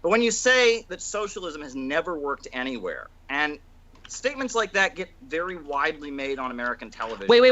But when you say that socialism has never worked anywhere, and statements like that get very widely made on American television. Wait,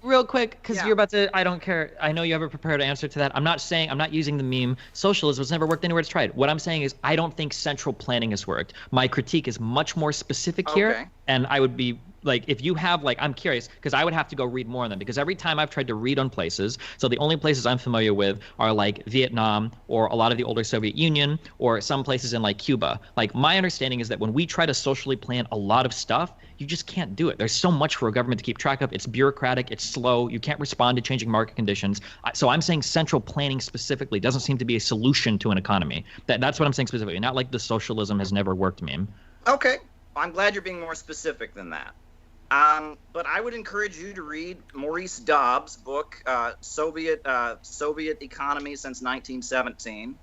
real quick, because you're about to, I don't care. I know you have a prepared answer to that. I'm not using the meme, socialism has never worked anywhere it's tried. What I'm saying is I don't think central planning has worked. My critique is much more specific here, and I would be, like, if you have, like, I'm curious, because I would have to go read more on them, because every time I've tried to read on places, so the only places I'm familiar with are, like, Vietnam or a lot of the older Soviet Union or some places in, like, Cuba. Like, my understanding is that when we try to socially plan a lot of stuff, you just can't do it. There's so much for a government to keep track of. It's bureaucratic. It's slow. You can't respond to changing market conditions. So I'm saying central planning specifically doesn't seem to be a solution to an economy. That's what I'm saying specifically, not like the socialism has never worked meme. Okay. I'm glad you're being more specific than that. But I would encourage you to read Maurice Dobbs' book, Soviet Economy Since 1917.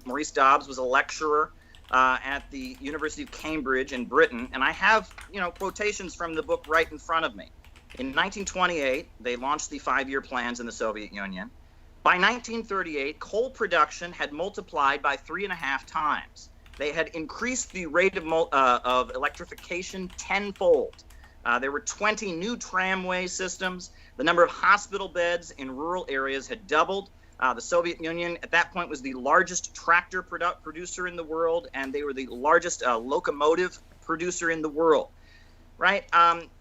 Maurice Dobbs was a lecturer at the University of Cambridge in Britain, and I have, quotations from the book right in front of me. In 1928, they launched the 5-year plans in the Soviet Union. By 1938, coal production had multiplied by 3.5 times. They had increased the rate of electrification tenfold. There were 20 new tramway systems. The number of hospital beds in rural areas had doubled. The Soviet Union at that point was the largest tractor producer in the world, and they were the largest locomotive producer in the world, right?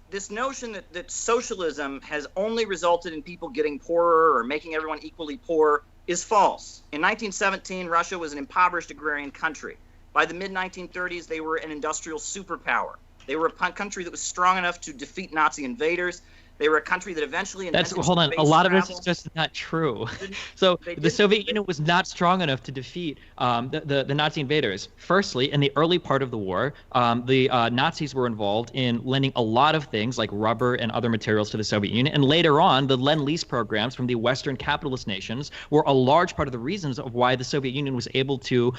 This notion that socialism has only resulted in people getting poorer or making everyone equally poor is false. In 1917, Russia was an impoverished agrarian country. By the mid-1930s, they were an industrial superpower. They were a country that was strong enough to defeat Nazi invaders. They were a country that eventually invented hold on. A lot of this is just not true. So the Soviet Union was not strong enough to defeat the Nazi invaders. Firstly, in the early part of the war, the Nazis were involved in lending a lot of things like rubber and other materials to the Soviet Union. And later on, the Lend-Lease programs from the Western capitalist nations were a large part of the reasons of why the Soviet Union was able to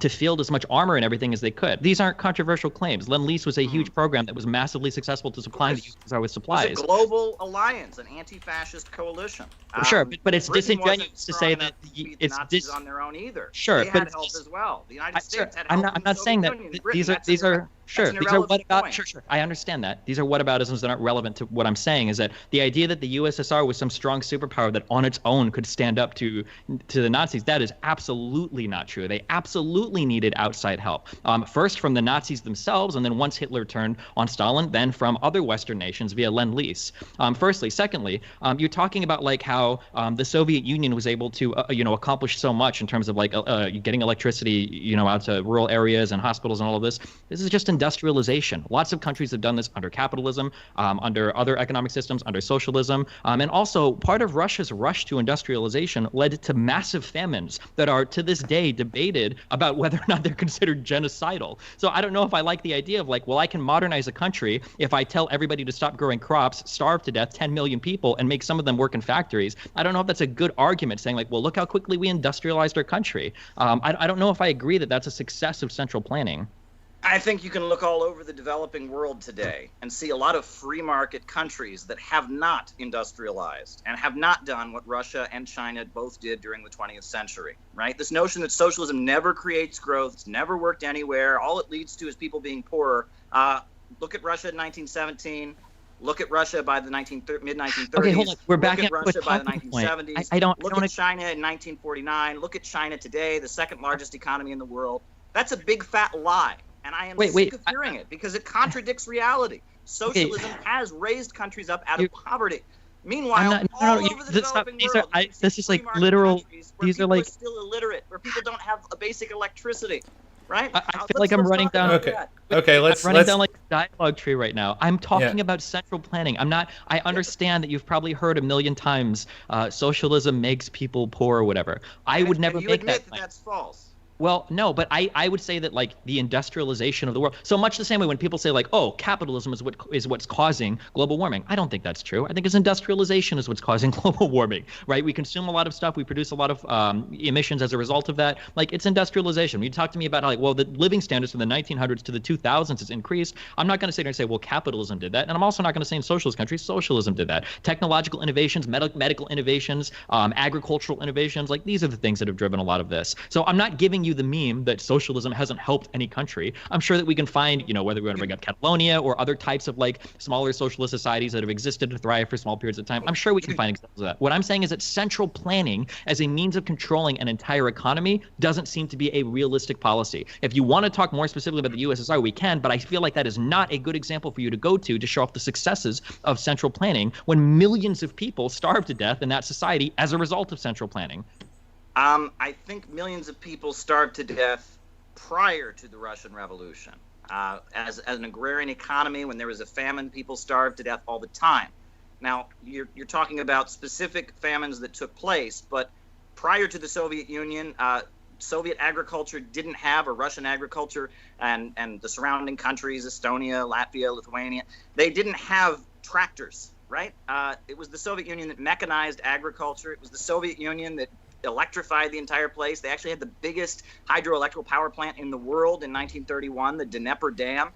field as much armor and everything as they could. These aren't controversial claims. Lend-Lease was a huge program that was massively successful to supplying the USSR with supplies. It was a global alliance, an anti-fascist coalition. Sure, but it's disingenuous to say that it's Nazis on their own either. Sure, they had help as well. The United States had help. I'm not saying that these are sure. These are what about? Sure. I understand that. These are whataboutisms that aren't relevant to what I'm saying. Is that the idea that the USSR was some strong superpower that on its own could stand up to the Nazis? That is absolutely not true. They absolutely needed outside help. First from the Nazis themselves, and then once Hitler turned on Stalin, then from other Western nations via Lend-Lease. Firstly, secondly, you're talking about like how the Soviet Union was able to accomplish so much in terms of like getting electricity out to rural areas and hospitals and all of this. This is just industrialization. Lots of countries have done this under capitalism, under other economic systems, under socialism. And also part of Russia's rush to industrialization led to massive famines that are to this day debated about whether or not they're considered genocidal. So I don't know if I like the idea of like, well, I can modernize a country if I tell everybody to stop growing crops, starve to death 10 million people, and make some of them work in factories. I don't know if that's a good argument saying like, well, look how quickly we industrialized our country. I don't know if I agree that that's a success of central planning. I think you can look all over the developing world today and see a lot of free market countries that have not industrialized and have not done what Russia and China both did during the 20th century, right? This notion that socialism never creates growth, it's never worked anywhere, all it leads to is people being poorer. Look at Russia in 1917. Look at Russia by the mid-1930s. Okay, hold on. We're back at Russia by the 1970s. Look at China in 1949. Look at China today, the second largest economy in the world. That's a big fat lie. And I am sick of hearing it because it contradicts reality. Socialism has raised countries up out of poverty. Meanwhile, all over the developing world, this is like literal. These are like still illiterate, where people don't have a basic electricity. Right? I feel like I'm running down. Let's running down like a dialogue tree right now. I'm talking about central planning. I'm not. I understand that you've probably heard a million times, socialism makes people poor or whatever. I would never make that claim. That's false. Well, no, but I would say that like the industrialization of the world. So much the same way when people say like, oh, capitalism is what's causing global warming. I don't think that's true. I think it's industrialization is what's causing global warming, right? We consume a lot of stuff. We produce a lot of emissions as a result of that. Like it's industrialization. When you talk to me about how like, well, the living standards from the 1900s to the 2000s has increased. I'm not going to sit there and say, well, capitalism did that. And I'm also not going to say in socialist countries, socialism did that. Technological innovations, medical innovations, agricultural innovations, like these are the things that have driven a lot of this. So I'm not giving you you the meme that socialism hasn't helped any country. I'm sure that we can find, whether we want to bring up Catalonia or other types of like smaller socialist societies that have existed to thrive for small periods of time. I'm sure we can find examples of that. What I'm saying is that central planning as a means of controlling an entire economy doesn't seem to be a realistic policy. If you want to talk more specifically about the USSR, we can, but I feel like that is not a good example for you to go to show off the successes of central planning when millions of people starved to death in that society as a result of central planning. I think millions of people starved to death prior to the Russian Revolution. As an agrarian economy, when there was a famine, people starved to death all the time. Now, you're talking about specific famines that took place, but prior to the Soviet Union, Soviet agriculture didn't have, or Russian agriculture and the surrounding countries, Estonia, Latvia, Lithuania, they didn't have tractors, right? It was the Soviet Union that mechanized agriculture. It was the Soviet Union that electrified the entire place. They actually had the biggest hydroelectric power plant in the world in 1931, the Dnieper Dam.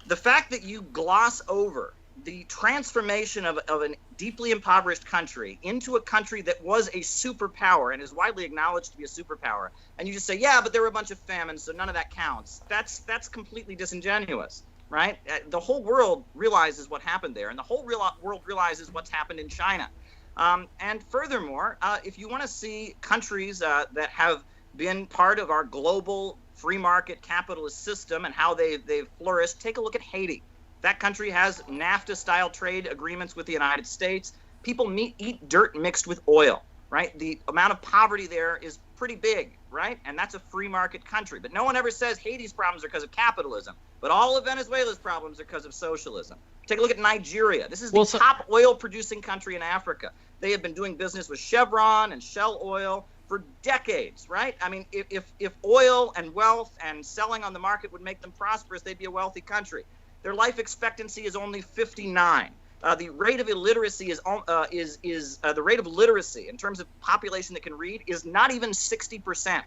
The fact that you gloss over the transformation of a deeply impoverished country into a country that was a superpower and is widely acknowledged to be a superpower, and you just say, yeah, but there were a bunch of famines, so none of that counts. That's completely disingenuous, right? The whole world realizes what happened there, and the whole world realizes what's happened in China. And furthermore, if you want to see countries that have been part of our global free market capitalist system and how they've flourished, take a look at Haiti. That country has NAFTA-style trade agreements with the United States. People eat dirt mixed with oil, right? The amount of poverty there is pretty big, right? And that's a free market country. But no one ever says Haiti's problems are because of capitalism. But all of Venezuela's problems are because of socialism. Take a look at Nigeria. This is the top oil-producing country in Africa. They have been doing business with Chevron and Shell Oil for decades, right? I mean, if oil and wealth and selling on the market would make them prosperous, they'd be a wealthy country. Their life expectancy is only 59. The rate of illiteracy the rate of literacy in terms of population that can read is not even 60%,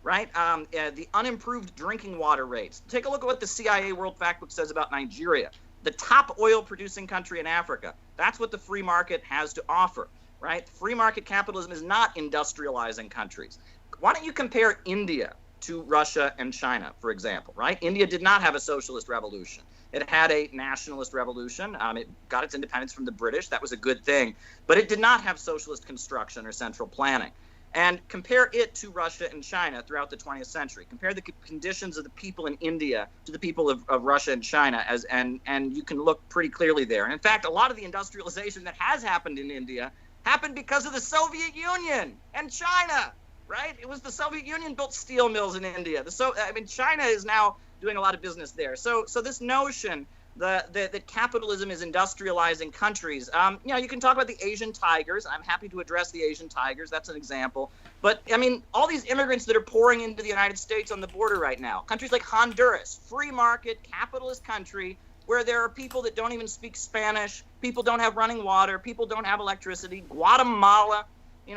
right? The unimproved drinking water rates. Take a look at what the CIA World Factbook says about Nigeria, the top oil-producing country in Africa. That's what the free market has to offer, right? Free market capitalism is not industrializing countries. Why don't you compare India to Russia and China, for example, right? India did not have a socialist revolution. It had a nationalist revolution. It got its independence from the British. That was a good thing. But it did not have socialist construction or central planning. And compare it to Russia and China throughout the 20th century. Compare the conditions of the people in India to the people of Russia and China, and you can look pretty clearly there. And in fact, a lot of the industrialization that has happened in India happened because of the Soviet Union and China, right? It was the Soviet Union built steel mills in India. China is now doing a lot of business there. So this notion that capitalism is industrializing countries, you can talk about the Asian tigers. I'm happy to address the Asian tigers. That's an example. But I mean, all these immigrants that are pouring into the United States on the border right now, countries like Honduras, free market, capitalist country, where there are people that don't even speak Spanish, people don't have running water, people don't have electricity. Guatemala,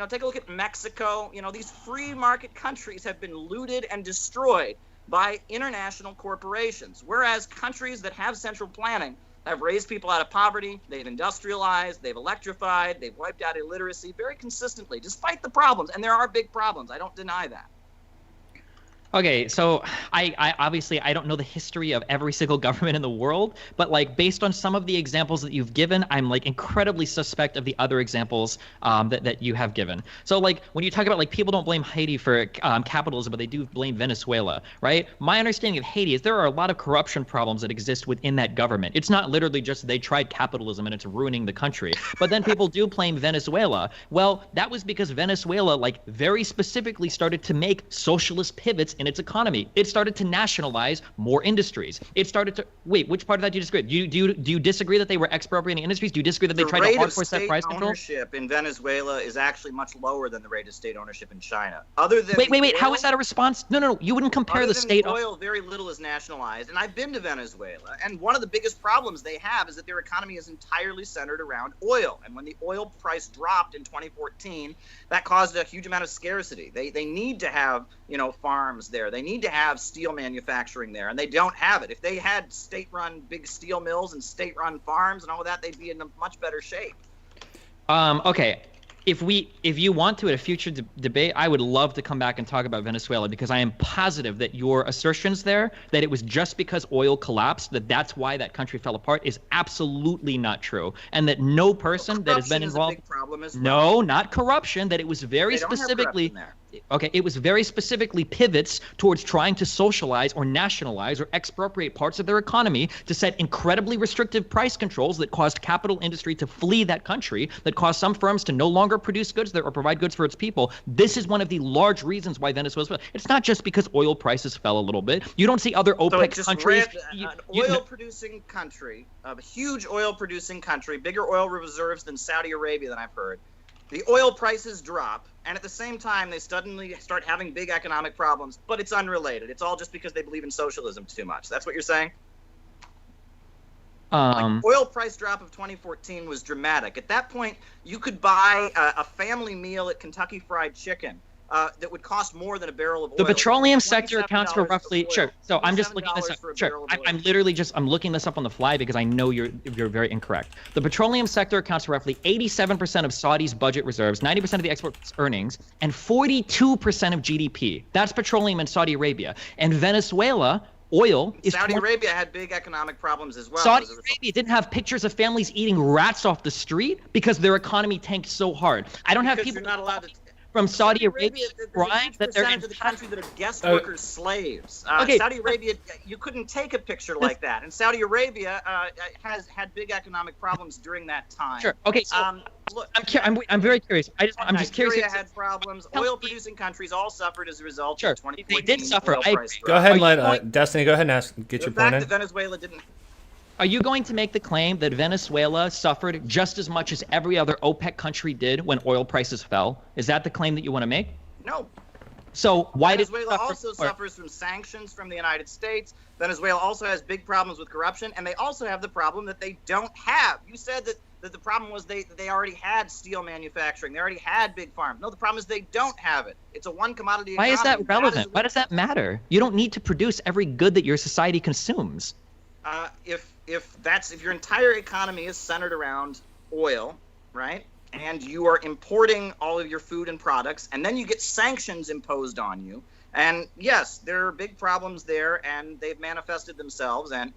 take a look at Mexico. These free market countries have been looted and destroyed by international corporations, whereas countries that have central planning have raised people out of poverty, they've industrialized, they've electrified, they've wiped out illiteracy very consistently, despite the problems. And there are big problems. I don't deny that. Okay, so I obviously I don't know the history of every single government in the world, but like based on some of the examples that you've given, I'm like incredibly suspect of the other examples that you have given. So like when you talk about like people don't blame Haiti for capitalism, but they do blame Venezuela, right? My understanding of Haiti is there are a lot of corruption problems that exist within that government. It's not literally just they tried capitalism and it's ruining the country. But then people do blame Venezuela. Well, that was because Venezuela like very specifically started to make socialist pivots in its economy. It started to nationalize more industries. It started to wait. Which part of that do you disagree? Do you disagree that they were expropriating industries? Do you disagree that they tried to hard force that price control? The rate of state ownership in Venezuela is actually much lower than the rate of state ownership in China. Other than wait. How is that a response? No. You wouldn't compare the state. Oil, very little is nationalized, and I've been to Venezuela, and one of the biggest problems they have is that their economy is entirely centered around oil. And when the oil price dropped in 2014, that caused a huge amount of scarcity. They need to have farms there. They need to have steel manufacturing there, and they don't have it. If they had state-run big steel mills and state-run farms and all of that, they'd be in a much better shape. Okay. if you want to at a future debate, I would love to come back and talk about Venezuela, because I am positive that your assertions there, that it was just because oil collapsed, that's why that country fell apart, is absolutely not true. And that no person that has been involved. Is a big problem as well. No, not corruption. That it was very specifically. Okay, it was very specifically pivots towards trying to socialize or nationalize or expropriate parts of their economy to set incredibly restrictive price controls that caused capital industry to flee that country, that caused some firms to no longer produce goods there or provide goods for its people. This is one of the large reasons why Venezuela. It's not just because oil prices fell a little bit. You don't see other OPEC countries. An oil-producing country, a huge oil-producing country, bigger oil reserves than Saudi Arabia, than I've heard. The oil prices drop, and at the same time, they suddenly start having big economic problems, but it's unrelated. It's all just because they believe in socialism too much. That's what you're saying? Oil price drop of 2014 was dramatic. At that point, you could buy a family meal at Kentucky Fried Chicken that would cost more than a barrel of oil. The petroleum sector accounts for roughly So I'm just looking this up. I'm looking this up on the fly because I know you're very incorrect. The petroleum sector accounts for roughly 87% of Saudi's budget reserves, 90% of the export earnings, and 42% of GDP. That's petroleum in Saudi Arabia. And Venezuela, oil is. Saudi Arabia had big economic problems as well. Saudi Arabia didn't have pictures of families eating rats off the street because their economy tanked so hard. I don't have people. You're not allowed to. From Saudi Arabia crying that they're in the country that are guest workers, slaves. Saudi Arabia, you couldn't take a picture like that, and Saudi Arabia has had big economic problems during that time. Sure. Okay. So look, I'm very curious. I'm just curious. Nigeria had problems. Oil-producing countries all suffered as a result of 2014. They did suffer. Go ahead and Destiny. Go ahead and get your point in. The fact that Venezuela didn't. Are you going to make the claim that Venezuela suffered just as much as every other OPEC country did when oil prices fell? Is that the claim that you want to make? No. So why Venezuela also suffers from sanctions from the United States. Venezuela also has big problems with corruption, and they also have the problem that they don't have. You said that the problem was they already had steel manufacturing. They already had big farms. No, the problem is they don't have it. It's a one commodity economy. Why is that relevant? Why does that matter? You don't need to produce every good that your society consumes. If your entire economy is centered around oil, right, and you are importing all of your food and products, and then you get sanctions imposed on you, and yes, there are big problems there, and they've manifested themselves, and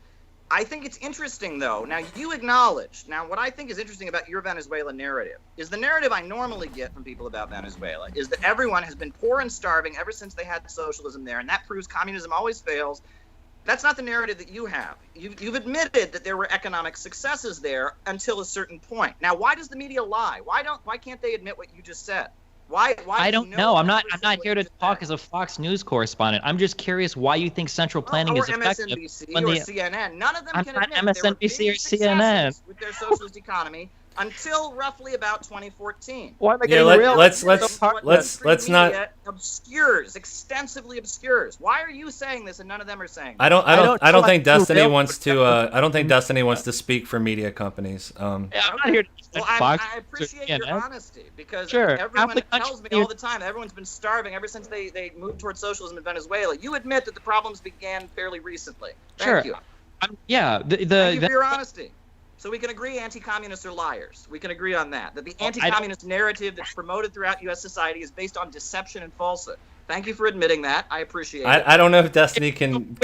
I think it's interesting, though. Now, you acknowledge, what I think is interesting about your Venezuela narrative is the narrative I normally get from people about Venezuela is that everyone has been poor and starving ever since they had socialism there, and that proves communism always fails. That's not the narrative that you have. You've admitted that there were economic successes there until a certain point. Now, why does the media lie? Why can't they admit what you just said? Why I don't know. I'm not here to talk as a Fox News correspondent. I'm just curious why you think central planning is effective. Or MSNBC or CNN. None of them can admit MSNBC or CNN with their socialist economy until roughly about 2014. Why am I getting real? Let's not extensively obscures. Why are you saying this and none of them are saying this? I don't think Destiny wants to. I don't think Destiny wants to speak for media companies. I'm not here to. I appreciate your honesty because everyone tells me all the time everyone's been starving ever since they moved towards socialism in Venezuela. You admit that the problems began fairly recently. Thank you. Thank you for your honesty. So we can agree anti-communists are liars. We can agree on that. That the anti-communist narrative that's promoted throughout U.S. society is based on deception and falsehood. Thank you for admitting that. I appreciate it. I don't know if Destiny can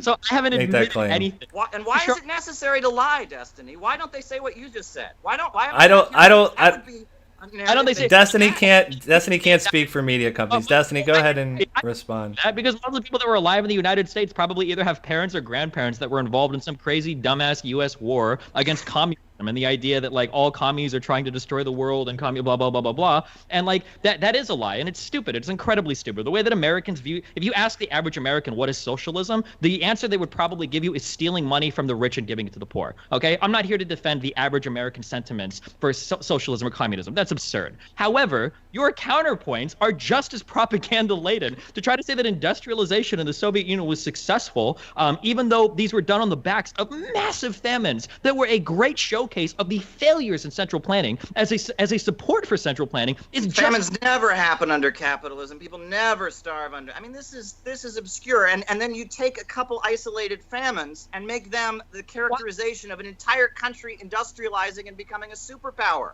so I haven't make that claim. Anything. Why is it necessary to lie, Destiny? Why don't they say what you just said? I don't think Destiny can't speak for media companies. Destiny, go ahead and respond. Because most of the people that were alive in the United States probably either have parents or grandparents that were involved in some crazy dumbass U.S. war against communism and the idea that all commies are trying to destroy the world and blah blah blah blah blah. And that is a lie, and it's stupid. It's incredibly stupid. The way that Americans view, if you ask the average American what is socialism, the answer they would probably give you is stealing money from the rich and giving it to the poor. Okay, I'm not here to defend the average American sentiments for socialism or communism. That's absurd. However, your counterpoints are just as propaganda-laden to try to say that industrialization in the Soviet Union was successful, even though these were done on the backs of massive famines that were a great showcase of the failures in central planning as a support for central planning. Famines never happen under capitalism. People never starve under. I mean, this is obscure. And then you take a couple isolated famines and make them the characterization of an entire country industrializing and becoming a superpower.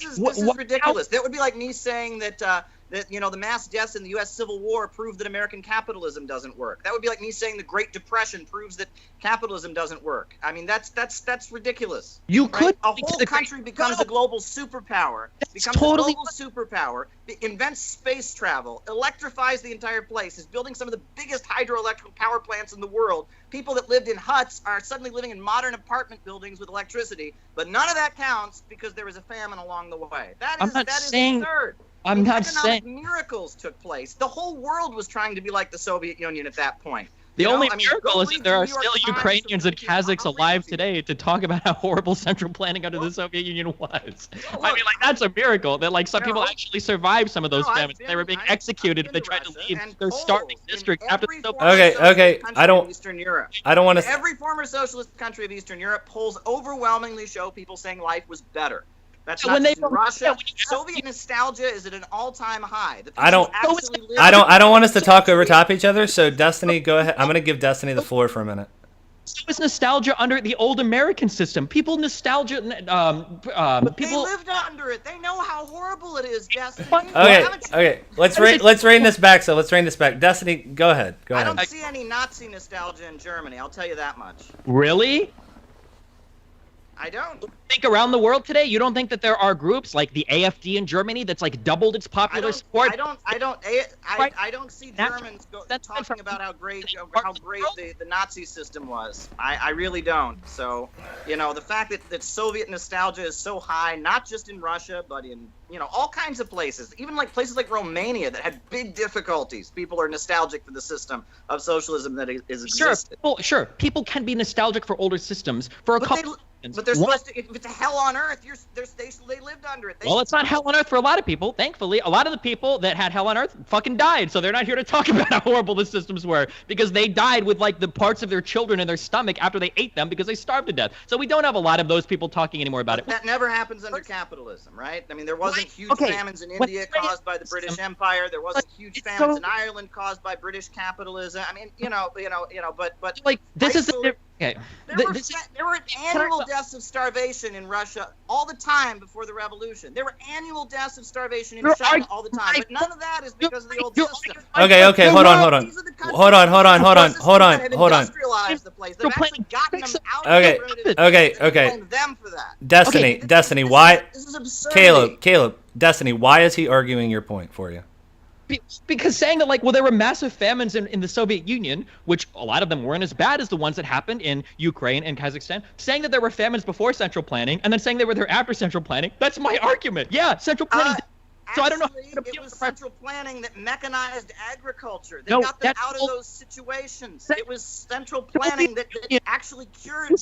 This is ridiculous. That would be like me saying that the mass deaths in the U.S. Civil War prove that American capitalism doesn't work. That would be like me saying the Great Depression proves that capitalism doesn't work. I mean, that's ridiculous. You could a whole country becomes a global superpower, invents space travel, electrifies the entire place, is building some of the biggest hydroelectric power plants in the world. People that lived in huts are suddenly living in modern apartment buildings with electricity, but none of that counts because there was a famine along the way. That is absurd. I'm not saying miracles took place. The whole world was trying to be like the Soviet Union at that point. The only miracle is that there are still Ukrainians and Kazakhs alive today to talk about how horrible central planning under the Soviet Union was. I mean, like, that's a miracle that, like, some people actually survived some of those famines. They were being executed if they tried to leave their starving district after the Soviet. Okay, I don't want to. Every former socialist country of Eastern Europe, polls overwhelmingly show people saying life was better. That's not just in Russia. Soviet nostalgia is at an all-time high. I don't want us to talk over top each other. So Destiny, go ahead. I'm going to give Destiny the floor for a minute. So is nostalgia under the old American system. People nostalgia. But they lived under it. They know how horrible it is, Destiny. Okay. Let's rein this back. So let's rein this back. Destiny, go ahead. I don't see any Nazi nostalgia in Germany. I'll tell you that much. Really? I don't think around the world today. You don't think that there are groups like the AfD in Germany that's like doubled its popular support? I don't see Germans talking about how great the Nazi system was. I really don't. So, the fact that Soviet nostalgia is so high, not just in Russia, but in all kinds of places, even like places like Romania that had big difficulties. People are nostalgic for the system of socialism that is existed. Sure. People can be nostalgic for older systems for a couple. But they're supposed to. If it's hell on earth, they lived under it. Well, it's not hell on earth for a lot of people. Thankfully, a lot of the people that had hell on earth fucking died, so they're not here to talk about how horrible the systems were because they died with like the parts of their children in their stomach after they ate them because they starved to death. So we don't have a lot of those people talking anymore about it. That never happens under capitalism, right? I mean, there wasn't huge famines in India caused by the British Empire. There wasn't huge famines in Ireland caused by British capitalism. I mean, but like this is the. Okay. There were annual deaths of starvation in Russia all the time before the revolution. There were annual deaths of starvation in China all the time, but none of that is because of the old system. Okay, hold on. Industrialized the place. They've actually gotten them out of the Okay. Them for that. Destiny, why? This is absurd. Caleb, Destiny, why is he arguing your point for you? Because saying that, like, well, there were massive famines in the Soviet Union, which a lot of them weren't as bad as the ones that happened in Ukraine and Kazakhstan. Saying that there were famines before central planning and then saying they were there after central planning, that's my argument. Yeah, central planning. So I don't know. It was central planning that mechanized agriculture. They got them out of those situations. It was central planning that actually cured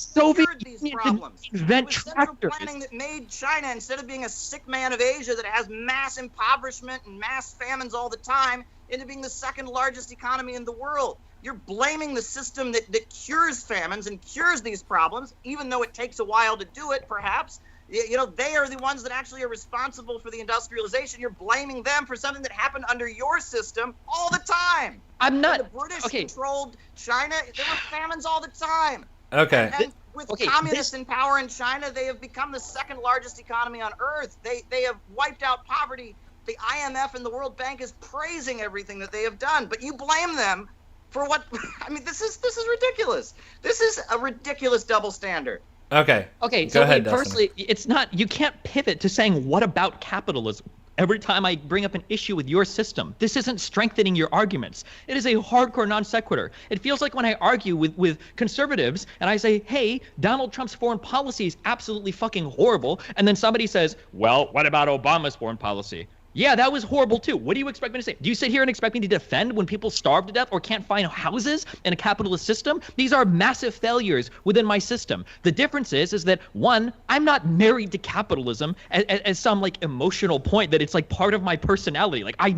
these problems. It was central planning that made China, instead of being a sick man of Asia that has mass impoverishment and mass famines all the time, into being the second largest economy in the world. You're blaming the system that cures famines and cures these problems, even though it takes a while to do it, perhaps. They are the ones that actually are responsible for the industrialization. You're blaming them for something that happened under your system all the time. I'm not. When the British controlled China, there were famines all the time. Okay. And with communists in power in China, they have become the second largest economy on earth. They have wiped out poverty. The IMF and the World Bank is praising everything that they have done, but you blame them for what? I mean, this is ridiculous. This is a ridiculous double standard. Okay. So firstly, it's not. You can't pivot to saying what about capitalism every time I bring up an issue with your system. This isn't strengthening your arguments. It is a hardcore non sequitur. It feels like when I argue with conservatives and I say, hey, Donald Trump's foreign policy is absolutely fucking horrible, and then somebody says, well, what about Obama's foreign policy? Yeah, that was horrible too. What do you expect me to say? Do you sit here and expect me to defend when people starve to death or can't find houses in a capitalist system? These are massive failures within my system. The difference is that, one, I'm not married to capitalism as some like emotional point that it's like part of my personality. Like I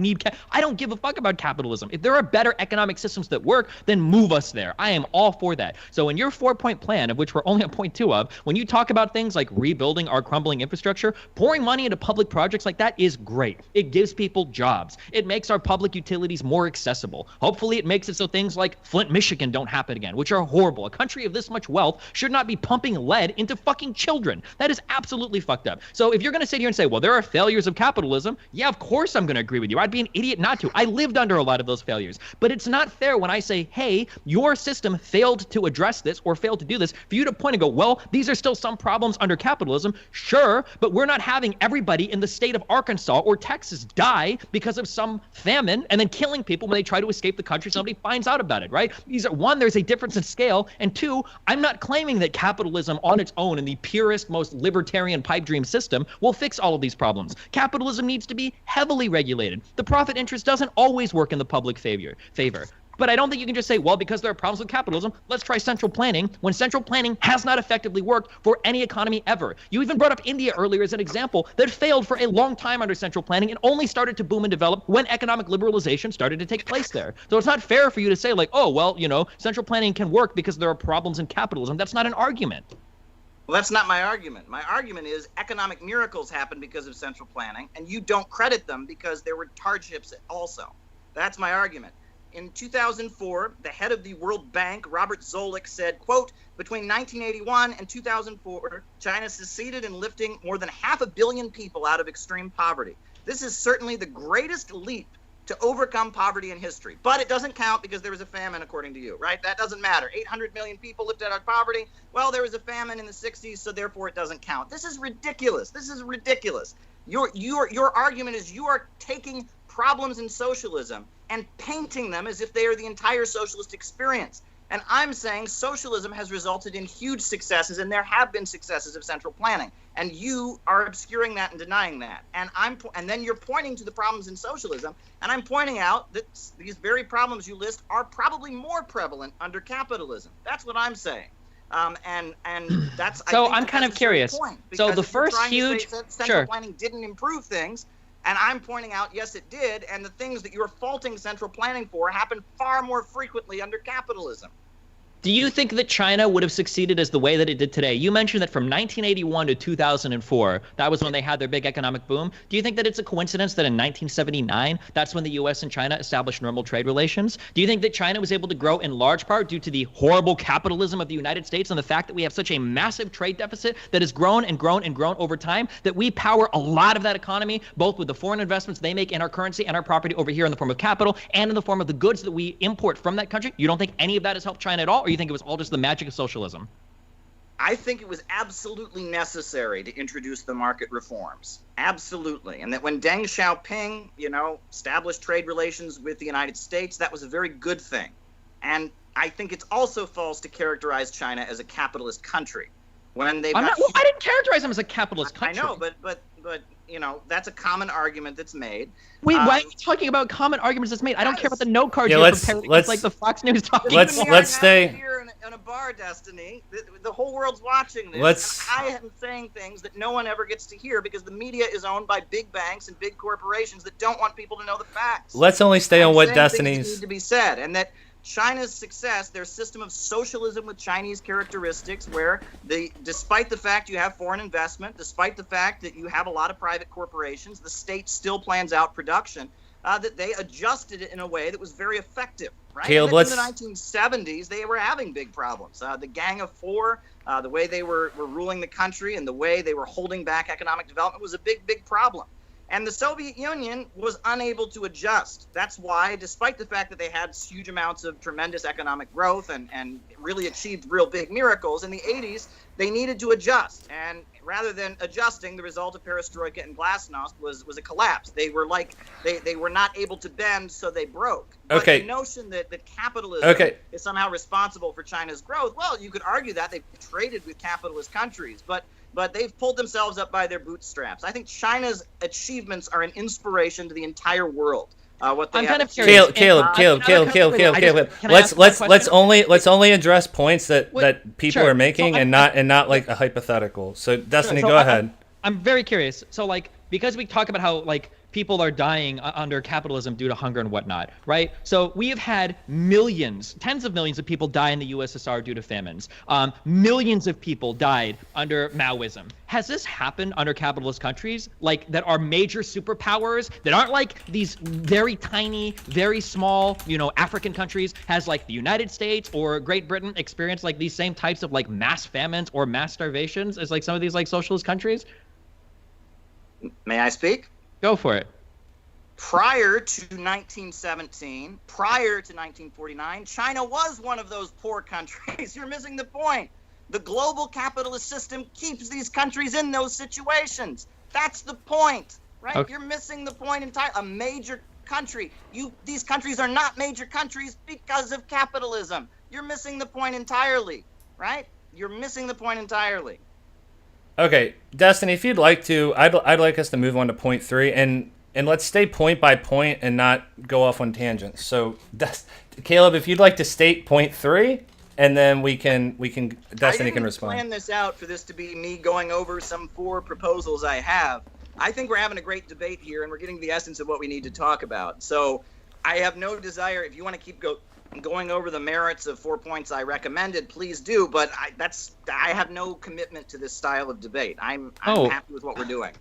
don't give a fuck about capitalism. If there are better economic systems that work, then move us there. I am all for that. So in your 4-point plan, of which we're only on point 2 of, when you talk about things like rebuilding our crumbling infrastructure, pouring money into public projects like that is great. It gives people jobs. It makes our public utilities more accessible. Hopefully it makes it so things like Flint, Michigan don't happen again, which are horrible. A country of this much wealth should not be pumping lead into fucking children. That is absolutely fucked up. So if you're going to sit here and say, well, there are failures of capitalism, yeah, of course I'm going to agree with you. I'd be an idiot not to. I lived under a lot of those failures. But it's not fair when I say, hey, your system failed to address this or failed to do this, for you to point and go, well, these are still some problems under capitalism. Sure, but we're not having everybody in the state of Arkansas or Texas die because of some famine and then killing people when they try to escape the country. Somebody finds out about it, right? These are, one, there's a difference in scale, and two, I'm not claiming that capitalism on its own in the purest, most libertarian pipe dream system will fix all of these problems. Capitalism needs to be heavily regulated. The profit interest doesn't always work in the public favor. But I don't think you can just say, well, because there are problems with capitalism, let's try central planning, when central planning has not effectively worked for any economy ever. You even brought up India earlier as an example that failed for a long time under central planning and only started to boom and develop when economic liberalization started to take place there. So it's not fair for you to say like, oh, well, you know, central planning can work because there are problems in capitalism. That's not an argument. Well, that's not my argument. My argument is economic miracles happen because of central planning, and you don't credit them because there were hardships also. That's my argument. In 2004, the head of the World Bank, Robert Zoellick, said, quote, between 1981 and 2004, China succeeded in lifting more than 500 million people out of extreme poverty. This is certainly the greatest leap to overcome poverty in history. But it doesn't count because there was a famine, according to you, right? That doesn't matter. 800 million people lived out of poverty. Well, there was a famine in the 60s, so therefore it doesn't count. This is ridiculous. This is ridiculous. Your argument is you are taking problems in socialism and painting them as if they are the entire socialist experience. And I'm saying socialism has resulted in huge successes, and there have been successes of central planning. And you are obscuring that and denying that. And then you're pointing to the problems in socialism, and I'm pointing out that these very problems you list are probably more prevalent under capitalism. That's what I'm saying. And that's so I'm kind of curious. So the first huge central planning didn't improve things. And I'm pointing out, yes, it did. And the things that you're faulting central planning for happen far more frequently under capitalism. Do you think that China would have succeeded as the way that it did today? You mentioned that from 1981 to 2004, that was when they had their big economic boom. Do you think that it's a coincidence that in 1979, that's when the U.S. and China established normal trade relations? Do you think that China was able to grow in large part due to the horrible capitalism of the United States and the fact that we have such a massive trade deficit that has grown and grown and grown over time, that we power a lot of that economy, both with the foreign investments they make in our currency and our property over here in the form of capital and in the form of the goods that we import from that country? You don't think any of that has helped China at all? Or you think it was all just the magic of socialism? I think it was absolutely necessary to introduce the market reforms. Absolutely. And that when Deng Xiaoping, established trade relations with the United States, that was a very good thing. And I think it's also false to characterize China as a capitalist country. When I didn't characterize them as a capitalist country. I know, but that's a common argument that's made. Wait, why are you talking about common arguments that's made? I don't care about the note cards you're preparing. It's like the Fox News talking. Let's stay here in a bar, Destiny. The whole world's watching this. And I am saying things that no one ever gets to hear because the media is owned by big banks and big corporations that don't want people to know the facts. Let's only stay on what Destiny's need to be said, and that China's success, their system of socialism with Chinese characteristics, where despite the fact you have foreign investment, despite the fact that you have a lot of private corporations, the state still plans out production, that they adjusted it in a way that was very effective. Right? Caleb, in the 1970s, they were having big problems. The Gang of Four, the way they were ruling the country and the way they were holding back economic development was a big, big problem. And the Soviet Union was unable to adjust. That's why, despite the fact that they had huge amounts of tremendous economic growth and really achieved real big miracles, in the 80s, they needed to adjust. And rather than adjusting, the result of perestroika and glasnost was a collapse. They were they were not able to bend, so they broke. But the notion that capitalism is somehow responsible for China's growth, well, you could argue that. They've traded with capitalist countries, but they've pulled themselves up by their bootstraps. I think China's achievements are an inspiration to the entire world. What they I'm kind of curious. Caleb. Let's only address points that people are making and not like a hypothetical. So Destiny, go ahead. I'm very curious. So because we talk about how people are dying under capitalism due to hunger and whatnot, right? So we have had millions, tens of millions of people die in the USSR due to famines. Millions of people died under Maoism. Has this happened under capitalist countries, like, that are major superpowers, that aren't like these very tiny, very small, African countries? Has like the United States or Great Britain experienced like these same types of like mass famines or mass starvations as like some of these like socialist countries? May I speak? Go for it. Prior to 1917, prior to 1949, China was one of those poor countries. You're missing the point. The global capitalist system keeps these countries in those situations. That's the point, right? Okay. You're missing the point entirely. A major country. These countries are not major countries because of capitalism. You're missing the point entirely, right? You're missing the point entirely. Okay, Destiny, if you'd like to, I'd like us to move on to point 3, and let's stay point by point and not go off on tangents. So, Caleb, if you'd like to state point 3, and then we can Destiny can respond. I didn't plan this out for this to be me going over some 4 proposals I have. I think we're having a great debate here, and we're getting the essence of what we need to talk about. So I have no desire, if you want to keep going over the merits of 4 points I recommended, please do, but I have no commitment to this style of debate. I'm happy with what we're doing.